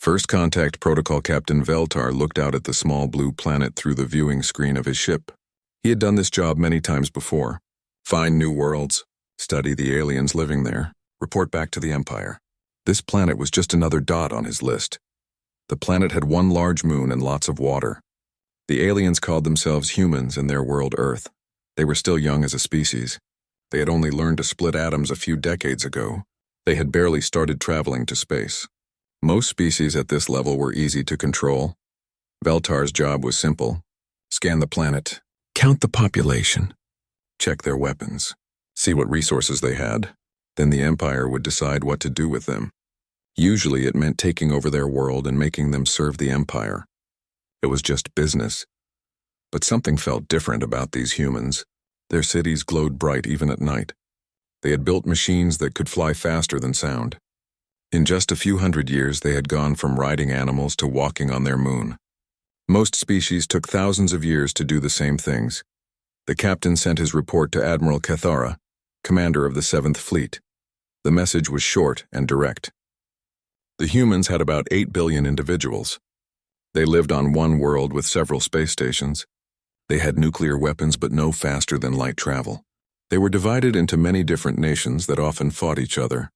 First Contact Protocol Captain Veltar looked out at the small blue planet through the viewing screen of his ship. He had done this job many times before. Find new worlds, study the aliens living there, report back to the Empire. This planet was just another dot on his list. The planet had one large moon and lots of water. The aliens called themselves humans and their world Earth. They were still young as a species. They had only learned to split atoms a few decades ago. They had barely started traveling to space. Most species at this level were easy to control. Veltar's job was simple. Scan the planet, count the population, check their weapons, see what resources they had. Then the Empire would decide what to do with them. Usually it meant taking over their world and making them serve the Empire. It was just business. But something felt different about these humans. Their cities glowed bright even at night. They had built machines that could fly faster than sound. In just a few hundred years, they had gone from riding animals to walking on their moon. Most species took thousands of years to do the same things. The captain sent his report to Admiral Cathara, commander of the 7th Fleet. The message was short and direct. The humans had about 8 billion individuals. They lived on one world with several space stations. They had nuclear weapons but no faster than light travel. They were divided into many different nations that often fought each other.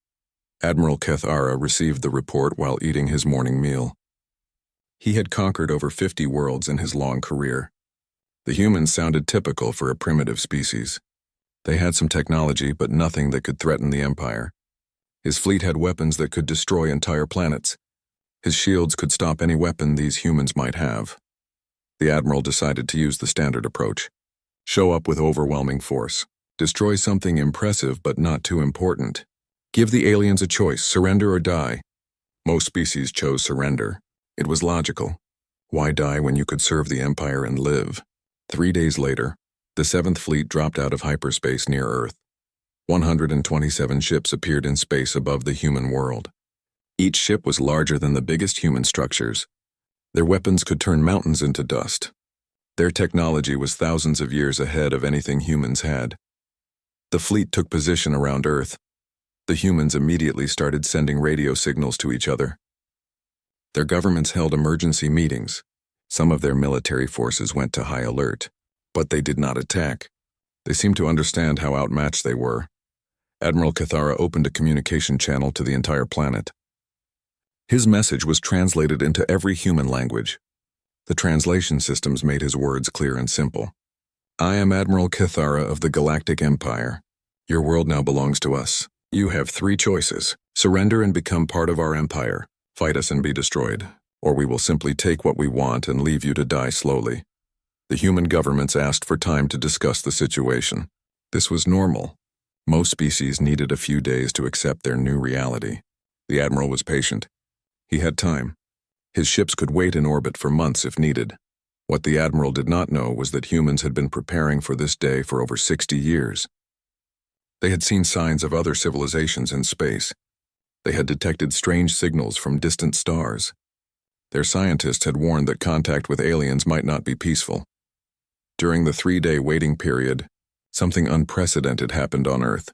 Admiral Cathara received the report while eating his morning meal. He had conquered over 50 worlds in his long career. The humans sounded typical for a primitive species. They had some technology, but nothing that could threaten the Empire. His fleet had weapons that could destroy entire planets. His shields could stop any weapon these humans might have. The Admiral decided to use the standard approach. Show up with overwhelming force. Destroy something impressive but not too important. Give the aliens a choice, surrender or die. Most species chose surrender. It was logical. Why die when you could serve the Empire and live? 3 days later, the 7th Fleet dropped out of hyperspace near Earth. 127 ships appeared in space above the human world. Each ship was larger than the biggest human structures. Their weapons could turn mountains into dust. Their technology was thousands of years ahead of anything humans had. The fleet took position around Earth. The humans immediately started sending radio signals to each other. Their governments held emergency meetings. Some of their military forces went to high alert, but they did not attack. They seemed to understand how outmatched they were. Admiral Cathara opened a communication channel to the entire planet. His message was translated into every human language. The translation systems made his words clear and simple. I am Admiral Cathara of the Galactic Empire. Your world now belongs to us. You have 3 choices. Surrender and become part of our empire. Fight us and be destroyed. Or we will simply take what we want and leave you to die slowly. The human governments asked for time to discuss the situation. This was normal. Most species needed a few days to accept their new reality. The Admiral was patient. He had time. His ships could wait in orbit for months if needed. What the Admiral did not know was that humans had been preparing for this day for over 60 years. They had seen signs of other civilizations in space. They had detected strange signals from distant stars. Their scientists had warned that contact with aliens might not be peaceful. During the 3-day waiting period, something unprecedented happened on Earth.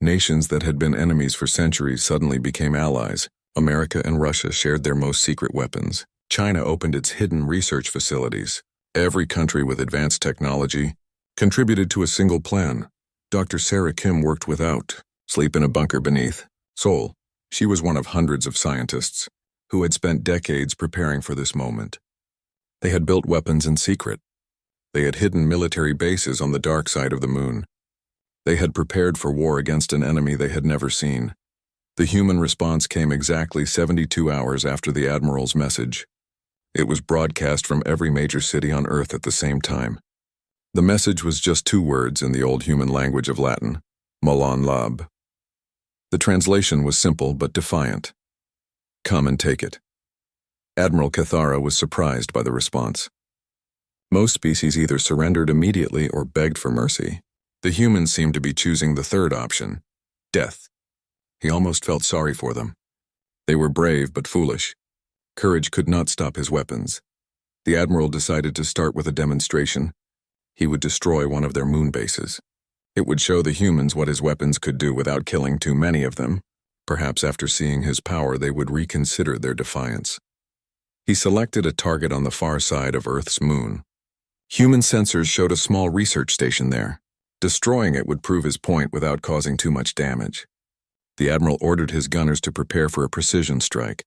Nations that had been enemies for centuries suddenly became allies. America and Russia shared their most secret weapons. China opened its hidden research facilities. Every country with advanced technology contributed to a single plan. Dr. Sarah Kim worked without, sleep in a bunker beneath, Seoul. She was one of hundreds of scientists who had spent decades preparing for this moment. They had built weapons in secret. They had hidden military bases on the dark side of the moon. They had prepared for war against an enemy they had never seen. The human response came exactly 72 hours after the Admiral's message. It was broadcast from every major city on Earth at the same time. The message was just 2 words in the old human language of Latin, Molon Lab. The translation was simple but defiant. Come and take it. Admiral Cathara was surprised by the response. Most species either surrendered immediately or begged for mercy. The humans seemed to be choosing the third option, death. He almost felt sorry for them. They were brave but foolish. Courage could not stop his weapons. The Admiral decided to start with a demonstration. He would destroy one of their moon bases. It would show the humans what his weapons could do without killing too many of them. Perhaps after seeing his power they would reconsider their defiance. He selected a target on the far side of Earth's moon. Human sensors showed a small research station there. Destroying it would prove his point without causing too much damage. The admiral ordered his gunners to prepare for a precision strike.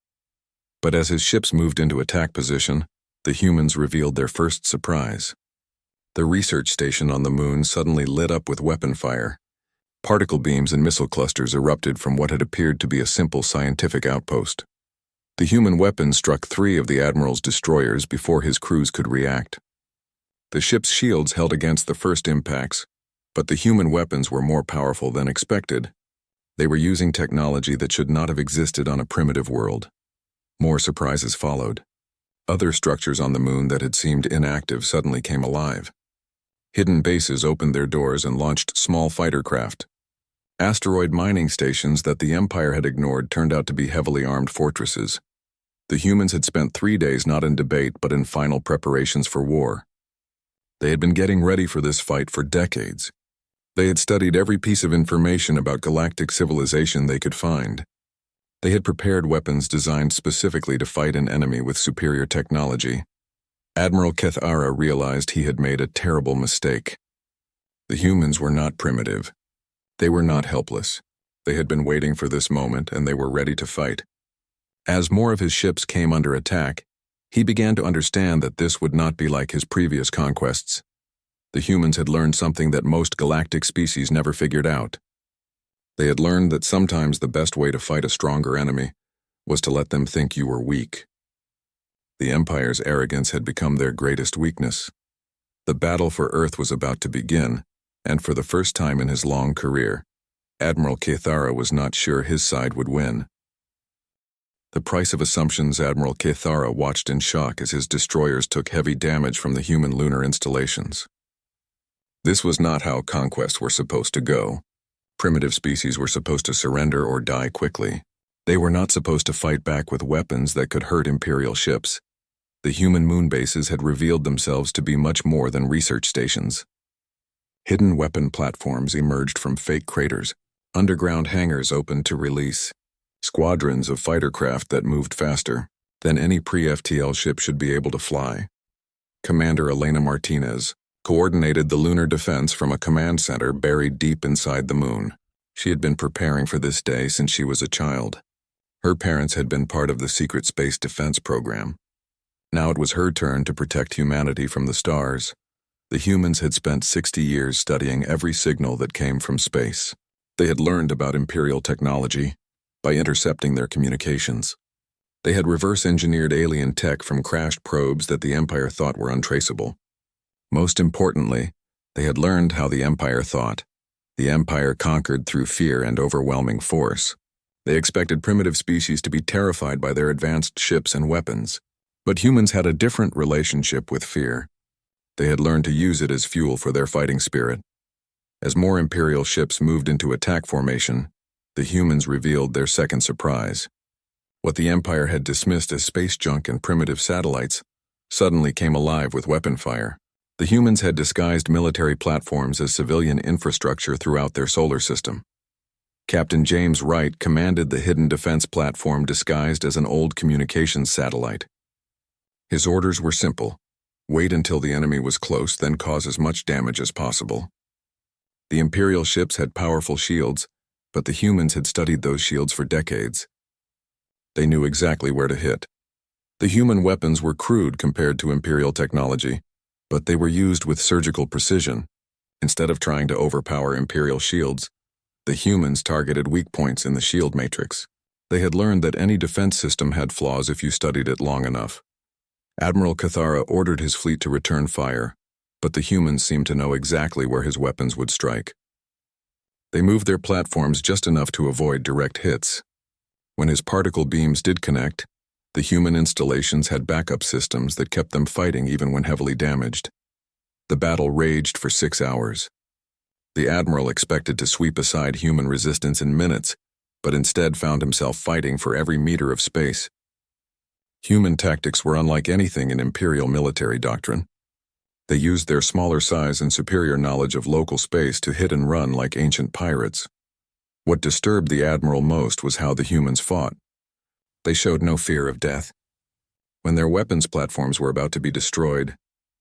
But as his ships moved into attack position, the humans revealed their first surprise. The research station on the moon suddenly lit up with weapon fire. Particle beams and missile clusters erupted from what had appeared to be a simple scientific outpost. The human weapons struck 3 of the admiral's destroyers before his crews could react. The ship's shields held against the first impacts, but the human weapons were more powerful than expected. They were using technology that should not have existed on a primitive world. More surprises followed. Other structures on the moon that had seemed inactive suddenly came alive. Hidden bases opened their doors and launched small fighter craft. Asteroid mining stations that the Empire had ignored turned out to be heavily armed fortresses. The humans had spent 3 days not in debate but in final preparations for war. They had been getting ready for this fight for decades. They had studied every piece of information about galactic civilization they could find. They had prepared weapons designed specifically to fight an enemy with superior technology. Admiral Kethara realized he had made a terrible mistake. The humans were not primitive. They were not helpless. They had been waiting for this moment and they were ready to fight. As more of his ships came under attack, he began to understand that this would not be like his previous conquests. The humans had learned something that most galactic species never figured out. They had learned that sometimes the best way to fight a stronger enemy was to let them think you were weak. The Empire's arrogance had become their greatest weakness. The battle for Earth was about to begin, and for the first time in his long career, Admiral Kethara was not sure his side would win. The price of assumptions. Admiral Kethara watched in shock as his destroyers took heavy damage from the human lunar installations. This was not how conquests were supposed to go. Primitive species were supposed to surrender or die quickly. They were not supposed to fight back with weapons that could hurt Imperial ships. The human moon bases had revealed themselves to be much more than research stations. Hidden weapon platforms emerged from fake craters. Underground hangars opened to release squadrons of fighter craft that moved faster than any pre-FTL ship should be able to fly. Commander Elena Martinez coordinated the lunar defense from a command center buried deep inside the moon. She had been preparing for this day since she was a child. Her parents had been part of the secret space defense program. Now it was her turn to protect humanity from the stars. The humans had spent 60 years studying every signal that came from space. They had learned about Imperial technology by intercepting their communications. They had reverse-engineered alien tech from crashed probes that the Empire thought were untraceable. Most importantly, they had learned how the Empire thought. The Empire conquered through fear and overwhelming force. They expected primitive species to be terrified by their advanced ships and weapons. But humans had a different relationship with fear. They had learned to use it as fuel for their fighting spirit. As more Imperial ships moved into attack formation, the humans revealed their second surprise. What the Empire had dismissed as space junk and primitive satellites suddenly came alive with weapon fire. The humans had disguised military platforms as civilian infrastructure throughout their solar system. Captain James Wright commanded the hidden defense platform disguised as an old communications satellite. His orders were simple: wait until the enemy was close, then cause as much damage as possible. The Imperial ships had powerful shields, but the humans had studied those shields for decades. They knew exactly where to hit. The human weapons were crude compared to Imperial technology, but they were used with surgical precision. Instead of trying to overpower Imperial shields, the humans targeted weak points in the shield matrix. They had learned that any defense system had flaws if you studied it long enough. Admiral Kethara ordered his fleet to return fire, but the humans seemed to know exactly where his weapons would strike. They moved their platforms just enough to avoid direct hits. When his particle beams did connect, the human installations had backup systems that kept them fighting even when heavily damaged. The battle raged for 6 hours. The Admiral expected to sweep aside human resistance in minutes, but instead found himself fighting for every meter of space. Human tactics were unlike anything in Imperial military doctrine. They used their smaller size and superior knowledge of local space to hit and run like ancient pirates. What disturbed the Admiral most was how the humans fought. They showed no fear of death. When their weapons platforms were about to be destroyed,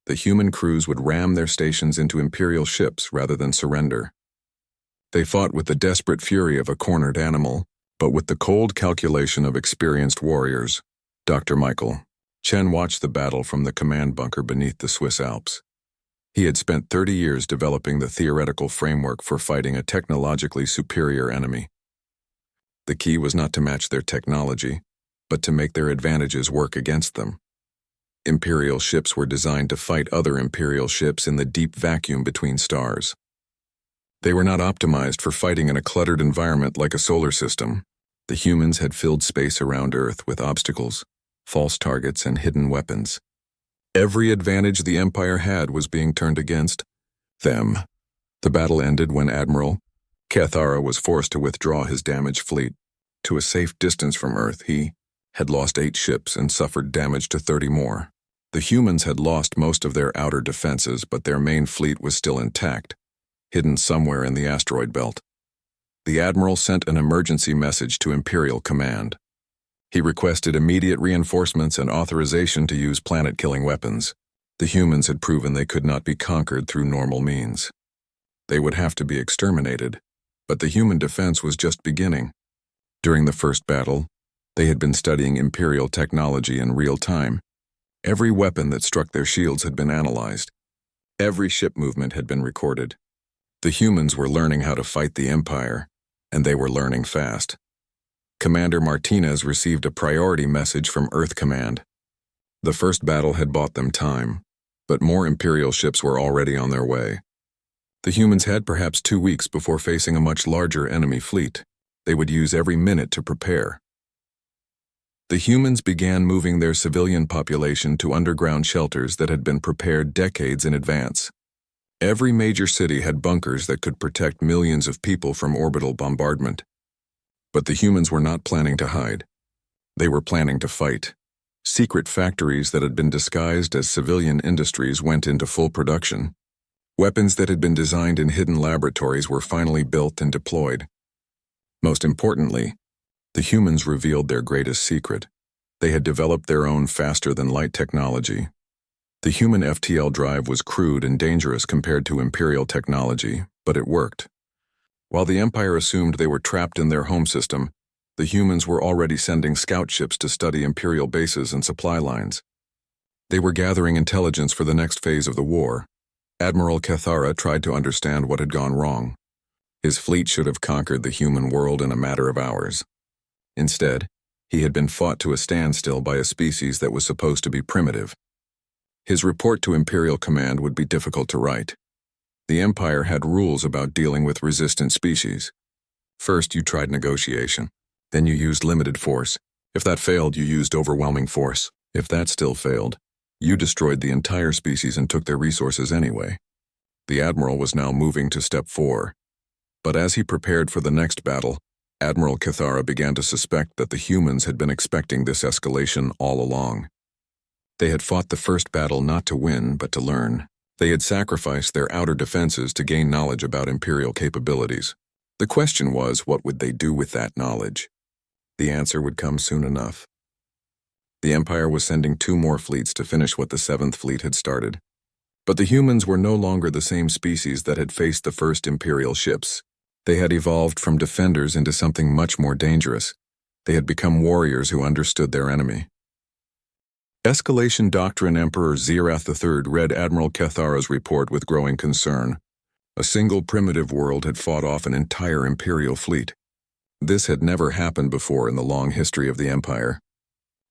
the human crews would ram their stations into Imperial ships rather than surrender. They fought with the desperate fury of a cornered animal, but with the cold calculation of experienced warriors. Dr. Michael Chen watched the battle from the command bunker beneath the Swiss Alps. He had spent 30 years developing the theoretical framework for fighting a technologically superior enemy. The key was not to match their technology, but to make their advantages work against them. Imperial ships were designed to fight other Imperial ships in the deep vacuum between stars. They were not optimized for fighting in a cluttered environment like a solar system. The humans had filled space around Earth with obstacles, false targets, and hidden weapons. Every advantage the Empire had was being turned against them. The battle ended when Admiral Cathara was forced to withdraw his damaged fleet to a safe distance from Earth. He had lost 8 ships and suffered damage to 30 more. The humans had lost most of their outer defenses, but their main fleet was still intact, hidden somewhere in the asteroid belt. The Admiral sent an emergency message to Imperial Command. He requested immediate reinforcements and authorization to use planet-killing weapons. The humans had proven they could not be conquered through normal means. They would have to be exterminated, but the human defense was just beginning. During the first battle, they had been studying Imperial technology in real time. Every weapon that struck their shields had been analyzed. Every ship movement had been recorded. The humans were learning how to fight the Empire, and they were learning fast. Commander Martinez received a priority message from Earth Command. The first battle had bought them time, but more Imperial ships were already on their way. The humans had perhaps 2 weeks before facing a much larger enemy fleet. They would use every minute to prepare. The humans began moving their civilian population to underground shelters that had been prepared decades in advance. Every major city had bunkers that could protect millions of people from orbital bombardment. But the humans were not planning to hide. They were planning to fight. Secret factories that had been disguised as civilian industries went into full production. Weapons that had been designed in hidden laboratories were finally built and deployed. Most importantly, the humans revealed their greatest secret. They had developed their own faster-than-light technology. The human FTL drive was crude and dangerous compared to Imperial technology, but it worked. While the Empire assumed they were trapped in their home system, the humans were already sending scout ships to study Imperial bases and supply lines. They were gathering intelligence for the next phase of the war. Admiral Cathara tried to understand what had gone wrong. His fleet should have conquered the human world in a matter of hours. Instead, he had been fought to a standstill by a species that was supposed to be primitive. His report to Imperial Command would be difficult to write. The Empire had rules about dealing with resistant species. First, you tried negotiation. Then you used limited force. If that failed, you used overwhelming force. If that still failed, you destroyed the entire species and took their resources anyway. The Admiral was now moving to step 4. But as he prepared for the next battle, Admiral Cathara began to suspect that the humans had been expecting this escalation all along. They had fought the first battle not to win, but to learn. They had sacrificed their outer defenses to gain knowledge about Imperial capabilities. The question was, what would they do with that knowledge? The answer would come soon enough. The Empire was sending 2 more fleets to finish what the 7th Fleet had started. But the humans were no longer the same species that had faced the first Imperial ships. They had evolved from defenders into something much more dangerous. They had become warriors who understood their enemy. Escalation Doctrine Emperor Zirath III read Admiral Cathara's report with growing concern. A single primitive world had fought off an entire Imperial fleet. This had never happened before in the long history of the Empire.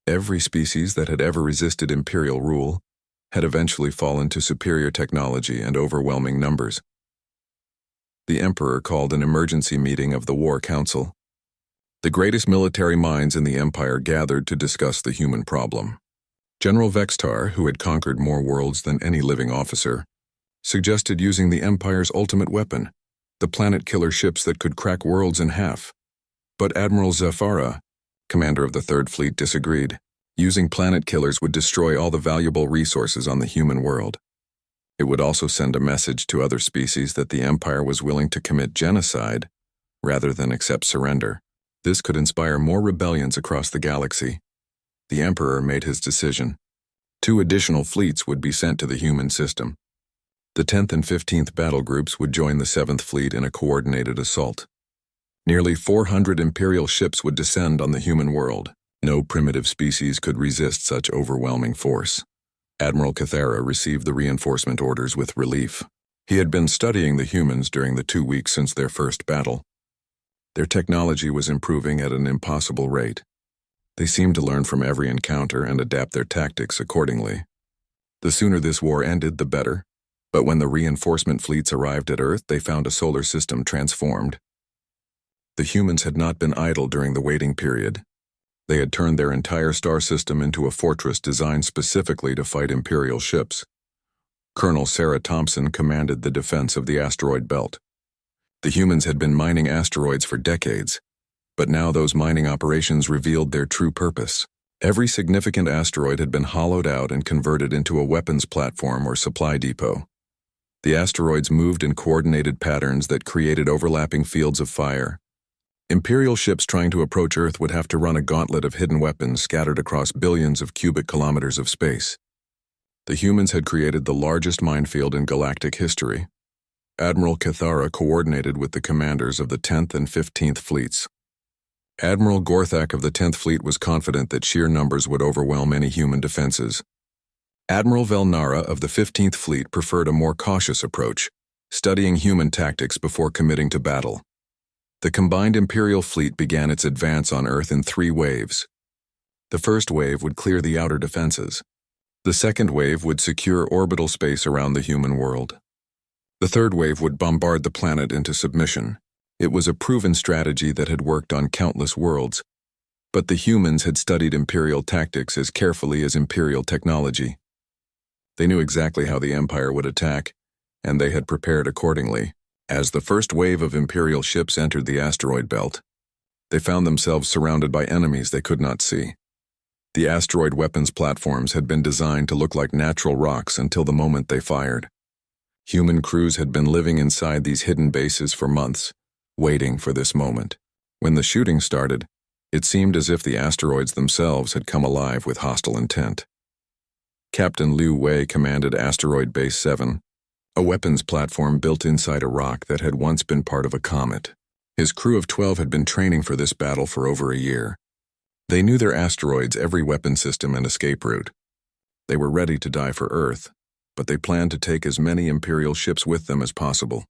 Every species that had ever resisted Imperial rule had eventually fallen to superior technology and overwhelming numbers. The Emperor called an emergency meeting of the War Council. The greatest military minds in the Empire gathered to discuss the human problem. General Vextar, who had conquered more worlds than any living officer, suggested using the Empire's ultimate weapon, the planet-killer ships that could crack worlds in half. But Admiral Zafara, commander of the 3rd Fleet, disagreed. Using planet killers would destroy all the valuable resources on the human world. It would also send a message to other species that the Empire was willing to commit genocide rather than accept surrender. This could inspire more rebellions across the galaxy. The Emperor made his decision. 2 additional fleets would be sent to the human system. The 10th and 15th battle groups would join the 7th Fleet in a coordinated assault. Nearly 400 Imperial ships would descend on the human world. No primitive species could resist such overwhelming force. Admiral Cathara received the reinforcement orders with relief. He had been studying the humans during the 2 weeks since their first battle. Their technology was improving at an impossible rate. They seemed to learn from every encounter and adapt their tactics accordingly. The sooner this war ended, the better. But when the reinforcement fleets arrived at Earth, they found a solar system transformed. The humans had not been idle during the waiting period. They had turned their entire star system into a fortress designed specifically to fight Imperial ships. Colonel Sarah Thompson commanded the defense of the asteroid belt. The humans had been mining asteroids for decades, but now those mining operations revealed their true purpose. Every significant asteroid had been hollowed out and converted into a weapons platform or supply depot. The asteroids moved in coordinated patterns that created overlapping fields of fire. Imperial ships trying to approach Earth would have to run a gauntlet of hidden weapons scattered across billions of cubic kilometers of space. The humans had created the largest minefield in galactic history. Admiral Cathara coordinated with the commanders of the 10th and 15th fleets. Admiral Gorthak of the 10th Fleet was confident that sheer numbers would overwhelm any human defenses. Admiral Velnara of the 15th Fleet preferred a more cautious approach, studying human tactics before committing to battle. The combined Imperial fleet began its advance on Earth in 3 waves. The first wave would clear the outer defenses. The second wave would secure orbital space around the human world. The third wave would bombard the planet into submission. It was a proven strategy that had worked on countless worlds, but the humans had studied Imperial tactics as carefully as Imperial technology. They knew exactly how the Empire would attack, and they had prepared accordingly. As the first wave of Imperial ships entered the asteroid belt, they found themselves surrounded by enemies they could not see. The asteroid weapons platforms had been designed to look like natural rocks until the moment they fired. Human crews had been living inside these hidden bases for months, waiting for this moment. When the shooting started, it seemed as if the asteroids themselves had come alive with hostile intent. Captain Liu Wei commanded Asteroid Base 7, a weapons platform built inside a rock that had once been part of a comet. His crew of 12 had been training for this battle for over a year. They knew their asteroids' every weapon system and escape route. They were ready to die for Earth, but they planned to take as many Imperial ships with them as possible.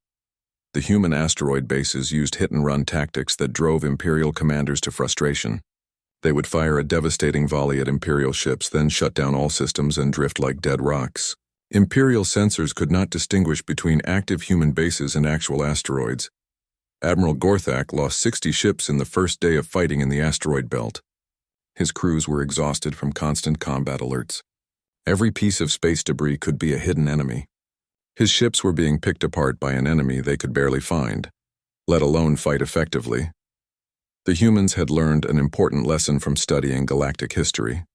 The human asteroid bases used hit-and-run tactics that drove Imperial commanders to frustration. They would fire a devastating volley at Imperial ships, then shut down all systems and drift like dead rocks. Imperial sensors could not distinguish between active human bases and actual asteroids. Admiral Gorthak lost 60 ships in the first day of fighting in the asteroid belt. His crews were exhausted from constant combat alerts. Every piece of space debris could be a hidden enemy. His ships were being picked apart by an enemy they could barely find, let alone fight effectively. The humans had learned an important lesson from studying galactic history.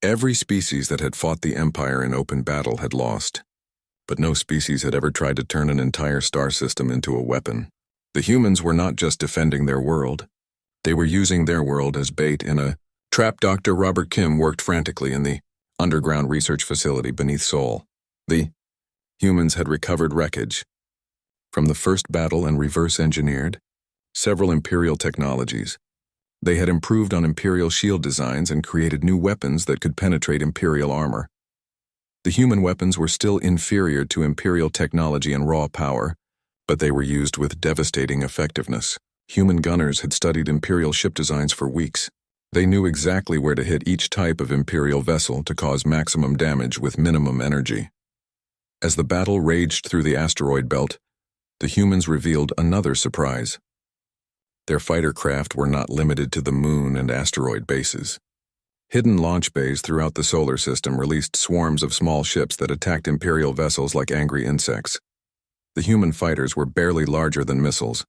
Every species that had fought the Empire in open battle had lost, but no species had ever tried to turn an entire star system into a weapon. The humans were not just defending their world. They were using their world as bait in a trap. Dr. Robert Kim worked frantically in the underground research facility beneath Seoul. The humans had recovered wreckage from the first battle and reverse-engineered several Imperial technologies. They had improved on Imperial shield designs and created new weapons that could penetrate Imperial armor. The human weapons were still inferior to Imperial technology and raw power, but they were used with devastating effectiveness. Human gunners had studied Imperial ship designs for weeks. They knew exactly where to hit each type of Imperial vessel to cause maximum damage with minimum energy. As the battle raged through the asteroid belt, the humans revealed another surprise. Their fighter craft were not limited to the moon and asteroid bases. Hidden launch bays throughout the solar system released swarms of small ships that attacked Imperial vessels like angry insects. The human fighters were barely larger than missiles,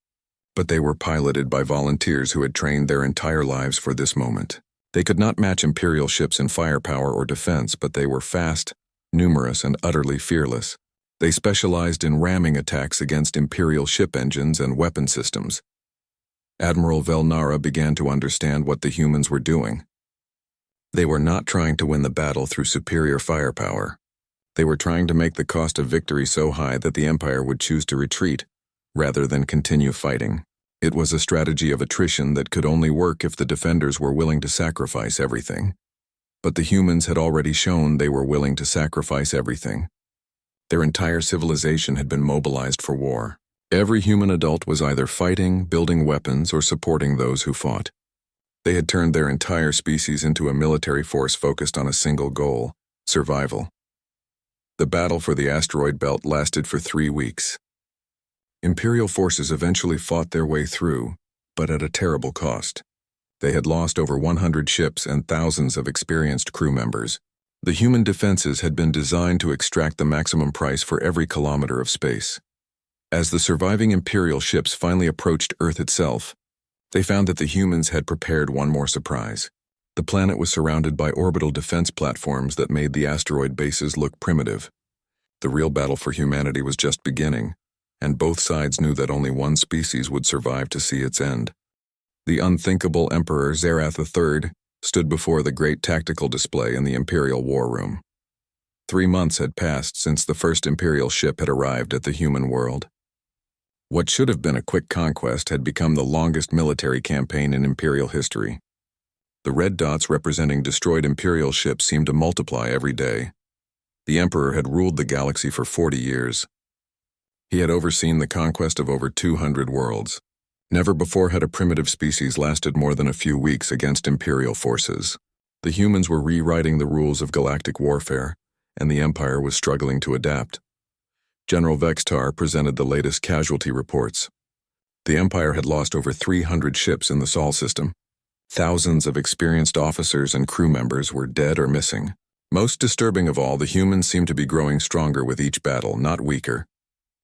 but they were piloted by volunteers who had trained their entire lives for this moment. They could not match Imperial ships in firepower or defense, but they were fast, numerous, and utterly fearless. They specialized in ramming attacks against Imperial ship engines and weapon systems. Admiral Velnara began to understand what the humans were doing. They were not trying to win the battle through superior firepower. They were trying to make the cost of victory so high that the Empire would choose to retreat, rather than continue fighting. It was a strategy of attrition that could only work if the defenders were willing to sacrifice everything. But the humans had already shown they were willing to sacrifice everything. Their entire civilization had been mobilized for war. Every human adult was either fighting, building weapons, or supporting those who fought. They had turned their entire species into a military force focused on a single goal: survival. The battle for the asteroid belt lasted for 3 weeks. Imperial forces eventually fought their way through, but at a terrible cost. They had lost over 100 ships and thousands of experienced crew members. The human defenses had been designed to extract the maximum price for every kilometer of space. As the surviving Imperial ships finally approached Earth itself, they found that the humans had prepared one more surprise. The planet was surrounded by orbital defense platforms that made the asteroid bases look primitive. The real battle for humanity was just beginning, and both sides knew that only one species would survive to see its end. The unthinkable Emperor Zerath III stood before the great tactical display in the Imperial War Room. 3 months had passed since the first Imperial ship had arrived at the human world. What should have been a quick conquest had become the longest military campaign in Imperial history. The red dots representing destroyed Imperial ships seemed to multiply every day. The Emperor had ruled the galaxy for 40 years. He had overseen the conquest of over 200 worlds. Never before had a primitive species lasted more than a few weeks against Imperial forces. The humans were rewriting the rules of galactic warfare, and the Empire was struggling to adapt. General Vextar presented the latest casualty reports. The Empire had lost over 300 ships in the Sol system. Thousands of experienced officers and crew members were dead or missing. Most disturbing of all, the humans seemed to be growing stronger with each battle, not weaker.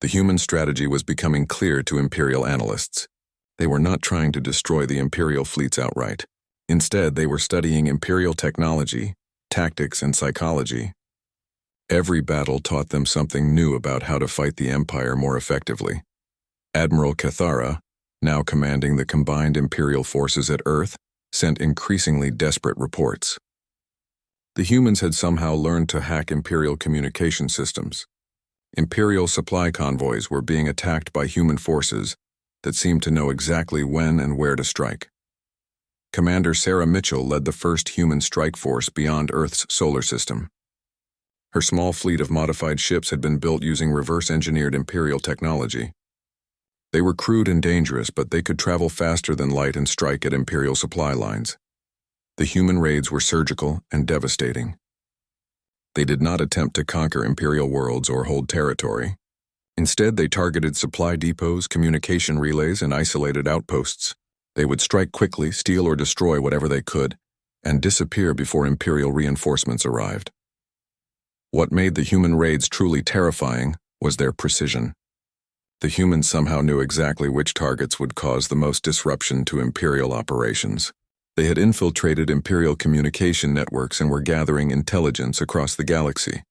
The human strategy was becoming clear to Imperial analysts. They were not trying to destroy the Imperial fleets outright. Instead, they were studying Imperial technology, tactics, and psychology. Every battle taught them something new about how to fight the Empire more effectively. Admiral Cathara, now commanding the combined Imperial forces at Earth, sent increasingly desperate reports. The humans had somehow learned to hack Imperial communication systems. Imperial supply convoys were being attacked by human forces that seemed to know exactly when and where to strike. Commander Sarah Mitchell led the first human strike force beyond Earth's solar system. Her small fleet of modified ships had been built using reverse-engineered Imperial technology. They were crude and dangerous, but they could travel faster than light and strike at Imperial supply lines. The human raids were surgical and devastating. They did not attempt to conquer Imperial worlds or hold territory. Instead, they targeted supply depots, communication relays, and isolated outposts. They would strike quickly, steal or destroy whatever they could, and disappear before Imperial reinforcements arrived. What made the human raids truly terrifying was their precision. The humans somehow knew exactly which targets would cause the most disruption to Imperial operations. They had infiltrated Imperial communication networks and were gathering intelligence across the galaxy.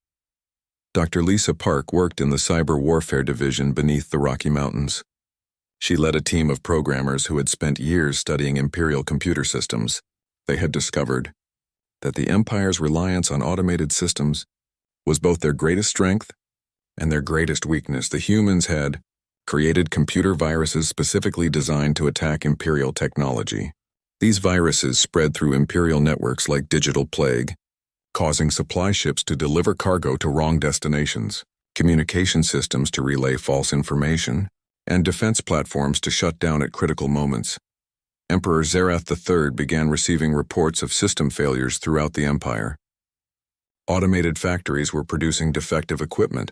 Dr. Lisa Park worked in the Cyber Warfare Division beneath the Rocky Mountains. She led a team of programmers who had spent years studying Imperial computer systems. They had discovered that the Empire's reliance on automated systems was both their greatest strength and their greatest weakness. The humans had created computer viruses specifically designed to attack Imperial technology. These viruses spread through Imperial networks like digital plague, causing supply ships to deliver cargo to wrong destinations, communication systems to relay false information, and defense platforms to shut down at critical moments. Emperor Zerath III began receiving reports of system failures throughout the Empire. Automated factories were producing defective equipment.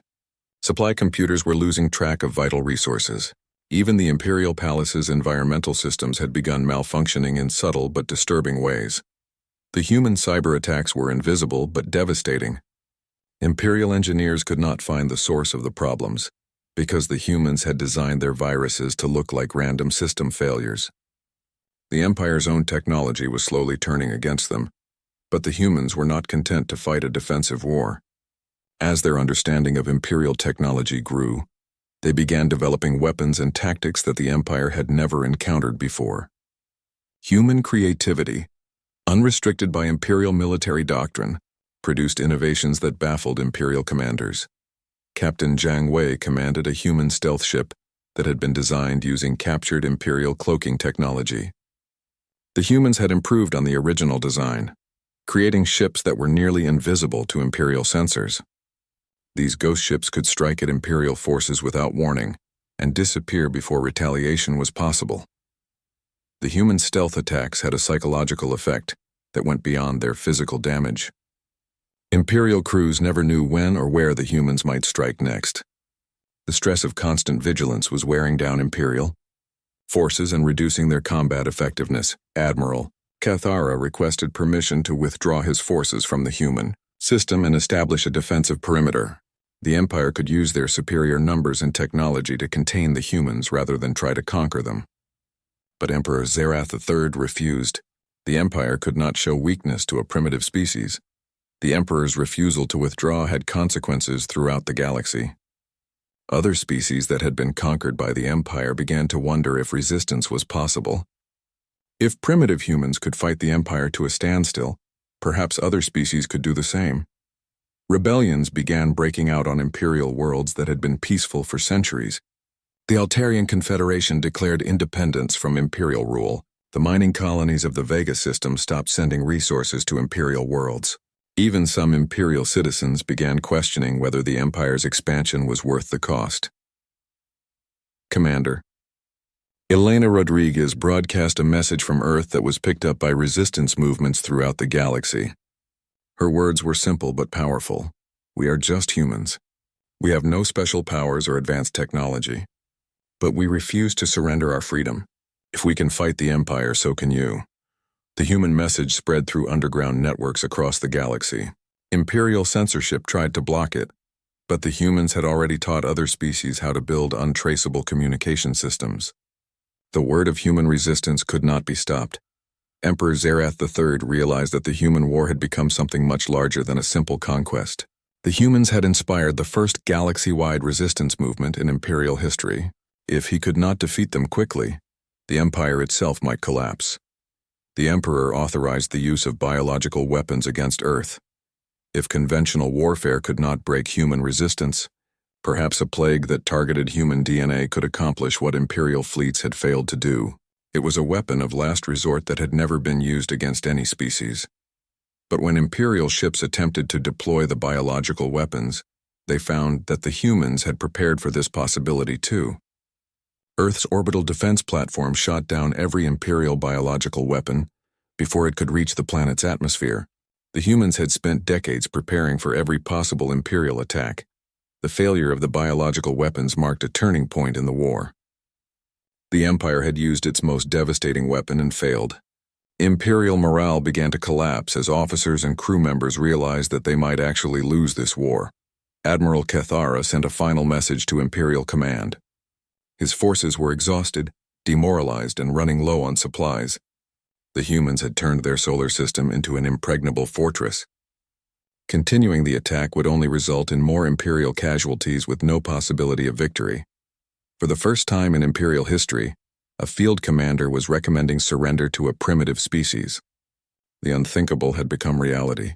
Supply computers were losing track of vital resources. Even the Imperial Palace's environmental systems had begun malfunctioning in subtle but disturbing ways. The human cyber attacks were invisible but devastating. Imperial engineers could not find the source of the problems, because the humans had designed their viruses to look like random system failures. The Empire's own technology was slowly turning against them, but the humans were not content to fight a defensive war. As their understanding of Imperial technology grew, They began developing weapons and tactics that the Empire had never encountered before. Human creativity, unrestricted by Imperial military doctrine, produced innovations that baffled Imperial commanders. Captain Jiang Wei commanded a human stealth ship that had been designed using captured Imperial cloaking technology. The humans had improved on the original design, creating ships that were nearly invisible to Imperial sensors. These ghost ships could strike at Imperial forces without warning and disappear before retaliation was possible. The human stealth attacks had a psychological effect that went beyond their physical damage. Imperial crews never knew when or where the humans might strike next. The stress of constant vigilance was wearing down Imperial forces and reducing their combat effectiveness. Admiral Cathara requested permission to withdraw his forces from the human system and establish a defensive perimeter. The Empire could use their superior numbers and technology to contain the humans rather than try to conquer them. But Emperor Zerath III refused. The Empire could not show weakness to a primitive species. The Emperor's refusal to withdraw had consequences throughout the galaxy. Other species that had been conquered by the Empire began to wonder if resistance was possible. If primitive humans could fight the Empire to a standstill, perhaps other species could do the same. Rebellions began breaking out on Imperial worlds that had been peaceful for centuries. The Altarian Confederation declared independence from Imperial rule. The mining colonies of the Vega system stopped sending resources to Imperial worlds. Even some Imperial citizens began questioning whether the Empire's expansion was worth the cost. Commander Elena Rodriguez broadcast a message from Earth that was picked up by resistance movements throughout the galaxy. Her words were simple but powerful. We are just humans. We have no special powers or advanced technology. But we refuse to surrender our freedom. If we can fight the Empire, so can you. The human message spread through underground networks across the galaxy. Imperial censorship tried to block it, but the humans had already taught other species how to build untraceable communication systems. The word of human resistance could not be stopped. Emperor Zerath III realized that the human war had become something much larger than a simple conquest. The humans had inspired the first galaxy-wide resistance movement in Imperial history. If he could not defeat them quickly, the Empire itself might collapse. The Emperor authorized the use of biological weapons against Earth. If conventional warfare could not break human resistance, perhaps a plague that targeted human DNA could accomplish what Imperial fleets had failed to do. It was a weapon of last resort that had never been used against any species. But when Imperial ships attempted to deploy the biological weapons, they found that the humans had prepared for this possibility too. Earth's orbital defense platform shot down every Imperial biological weapon before it could reach the planet's atmosphere. The humans had spent decades preparing for every possible Imperial attack. The failure of the biological weapons marked a turning point in the war. The Empire had used its most devastating weapon and failed. Imperial morale began to collapse as officers and crew members realized that they might actually lose this war. Admiral Cathara sent a final message to Imperial command. His forces were exhausted, demoralized, and running low on supplies. The humans had turned their solar system into an impregnable fortress. Continuing the attack would only result in more Imperial casualties with no possibility of victory. For the first time in Imperial history, a field commander was recommending surrender to a primitive species. The unthinkable had become reality.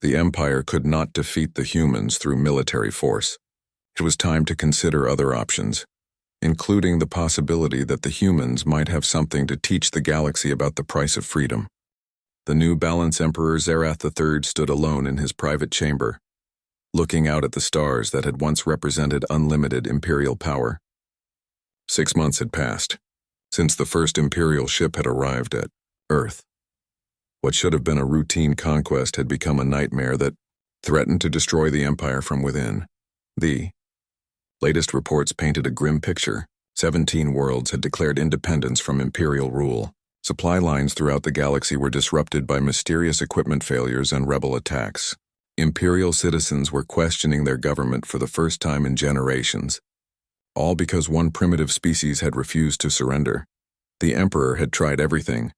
The Empire could not defeat the humans through military force. It was time to consider other options, including the possibility that the humans might have something to teach the galaxy about the price of freedom. The new Balance Emperor Zerath III stood alone in his private chamber, looking out at the stars that had once represented unlimited Imperial power. 6 months had passed since the first Imperial ship had arrived at Earth. What should have been a routine conquest had become a nightmare that threatened to destroy the Empire from within. The latest reports painted a grim picture. 17 worlds had declared independence from Imperial rule. Supply lines throughout the galaxy were disrupted by mysterious equipment failures and rebel attacks. Imperial citizens were questioning their government for the first time in generations, all because one primitive species had refused to surrender. The Emperor had tried everything.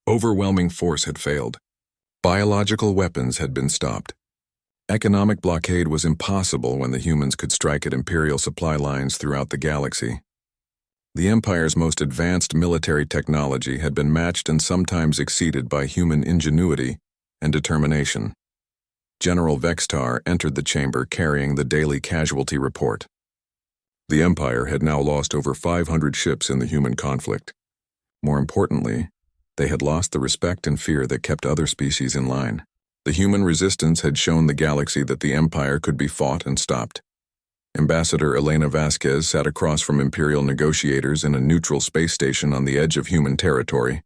Overwhelming force had failed. Biological weapons had been stopped. Economic blockade was impossible when the humans could strike at Imperial supply lines throughout the galaxy. The Empire's most advanced military technology had been matched and sometimes exceeded by human ingenuity and determination. General Vextar entered the chamber carrying the daily casualty report. The Empire had now lost over 500 ships in the human conflict. More importantly, they had lost the respect and fear that kept other species in line. The human resistance had shown the galaxy that the Empire could be fought and stopped. Ambassador Elena Vasquez sat across from Imperial negotiators in a neutral space station on the edge of human territory.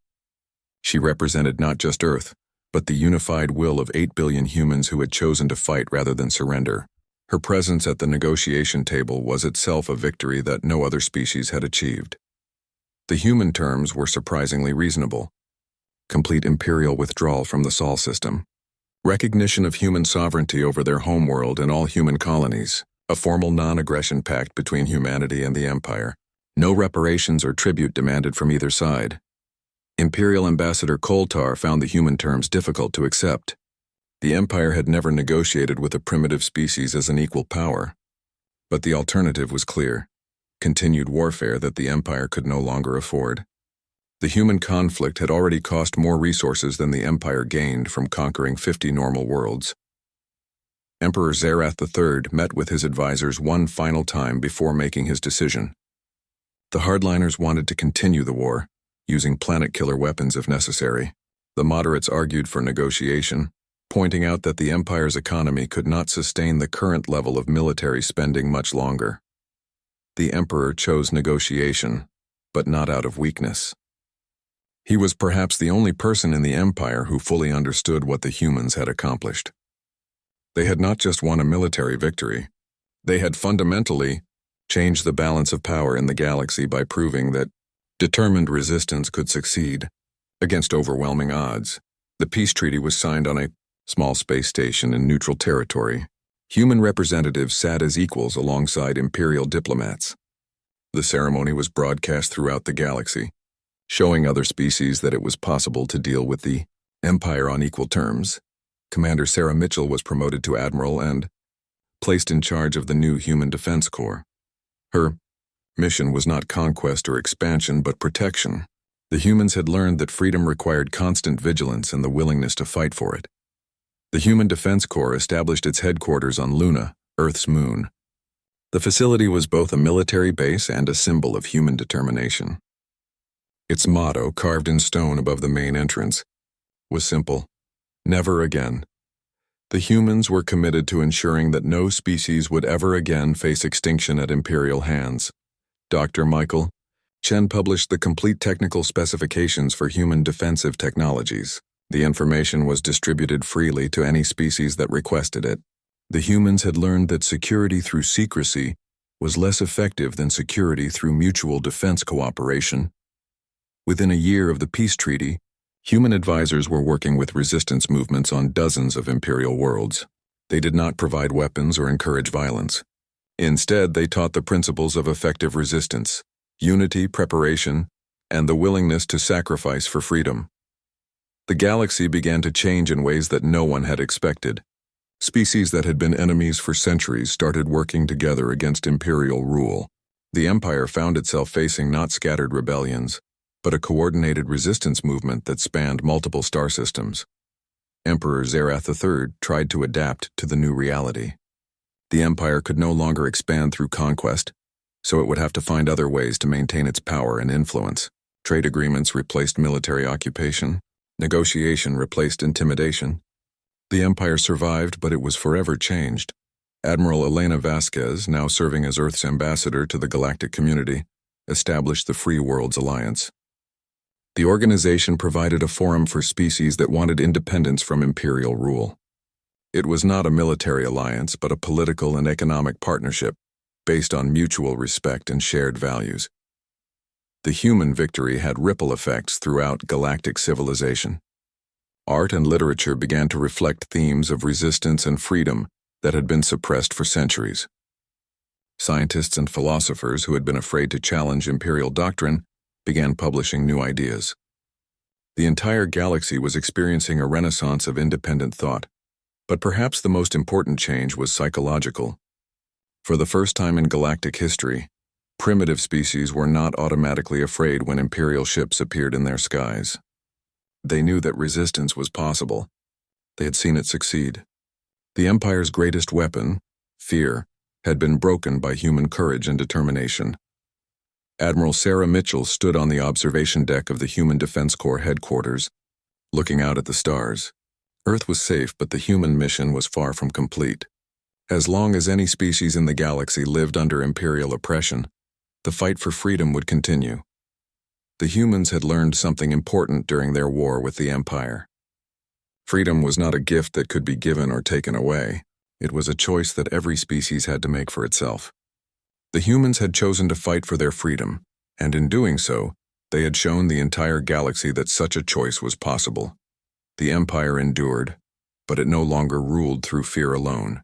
She represented not just Earth, but the unified will of 8 billion humans who had chosen to fight rather than surrender. Her presence at the negotiation table was itself a victory that no other species had achieved. The human terms were surprisingly reasonable. Complete Imperial withdrawal from the Sol system. Recognition of human sovereignty over their homeworld and all human colonies. A formal non-aggression pact between humanity and the Empire. No reparations or tribute demanded from either side. Imperial Ambassador Koltar found the human terms difficult to accept. The Empire had never negotiated with a primitive species as an equal power. But the alternative was clear. Continued warfare that the Empire could no longer afford. The human conflict had already cost more resources than the Empire gained from conquering 50 normal worlds. Emperor Zerath III met with his advisors one final time before making his decision. The hardliners wanted to continue the war, using planet-killer weapons if necessary. The moderates argued for negotiation, pointing out that the Empire's economy could not sustain the current level of military spending much longer. The Emperor chose negotiation, but not out of weakness. He was perhaps the only person in the Empire who fully understood what the humans had accomplished. They had not just won a military victory. They had fundamentally changed the balance of power in the galaxy by proving that determined resistance could succeed against overwhelming odds. The peace treaty was signed on a small space station in neutral territory. Human representatives sat as equals alongside Imperial diplomats. The ceremony was broadcast throughout the galaxy, showing other species that it was possible to deal with the Empire on equal terms. Commander Sarah Mitchell was promoted to Admiral and placed in charge of the new Human Defense Corps. Her mission was not conquest or expansion, but protection. The humans had learned that freedom required constant vigilance and the willingness to fight for it. The Human Defense Corps established its headquarters on Luna, Earth's moon. The facility was both a military base and a symbol of human determination. Its motto, carved in stone above the main entrance, was simple: never again. The humans were committed to ensuring that no species would ever again face extinction at Imperial hands. Dr. Michael Chen published the complete technical specifications for human defensive technologies. The information was distributed freely to any species that requested it. The humans had learned that security through secrecy was less effective than security through mutual defense cooperation. Within a year of the peace treaty, human advisors were working with resistance movements on dozens of Imperial worlds. They did not provide weapons or encourage violence. Instead, they taught the principles of effective resistance, unity, preparation, and the willingness to sacrifice for freedom. The galaxy began to change in ways that no one had expected. Species that had been enemies for centuries started working together against Imperial rule. The Empire found itself facing not scattered rebellions, but a coordinated resistance movement that spanned multiple star systems. Emperor Zerath III tried to adapt to the new reality. The Empire could no longer expand through conquest, so it would have to find other ways to maintain its power and influence. Trade agreements replaced military occupation. Negotiation replaced intimidation. The Empire survived, but it was forever changed. Admiral Elena Vasquez, now serving as Earth's ambassador to the galactic community, established the Free Worlds Alliance. The organization provided a forum for species that wanted independence from Imperial rule. It was not a military alliance, but a political and economic partnership based on mutual respect and shared values. The human victory had ripple effects throughout galactic civilization. Art and literature began to reflect themes of resistance and freedom that had been suppressed for centuries. Scientists and philosophers who had been afraid to challenge Imperial doctrine began publishing new ideas. The entire galaxy was experiencing a renaissance of independent thought, But perhaps the most important change was psychological. For the first time in galactic history, primitive species were not automatically afraid when Imperial ships appeared in their skies. They knew that resistance was possible. They had seen it succeed. The Empire's greatest weapon, fear, had been broken by human courage and determination. Admiral Sarah Mitchell stood on the observation deck of the Human Defense Corps headquarters, looking out at the stars. Earth was safe, but the human mission was far from complete. As long as any species in the galaxy lived under Imperial oppression, the fight for freedom would continue. The humans had learned something important during their war with the Empire. Freedom was not a gift that could be given or taken away. It was a choice that every species had to make for itself. The humans had chosen to fight for their freedom, and in doing so, they had shown the entire galaxy that such a choice was possible. The Empire endured, but it no longer ruled through fear alone.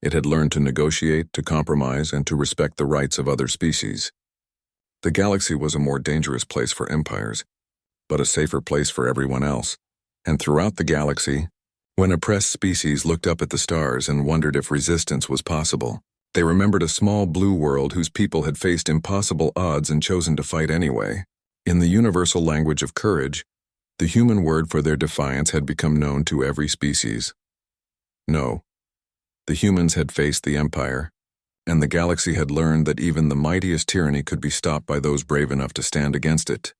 It had learned to negotiate, to compromise, and to respect the rights of other species. The galaxy was a more dangerous place for empires, but a safer place for everyone else. And throughout the galaxy, when oppressed species looked up at the stars and wondered if resistance was possible, they remembered a small blue world whose people had faced impossible odds and chosen to fight anyway. In the universal language of courage, the human word for their defiance had become known to every species. No. The humans had faced the Empire, and the galaxy had learned that even the mightiest tyranny could be stopped by those brave enough to stand against it.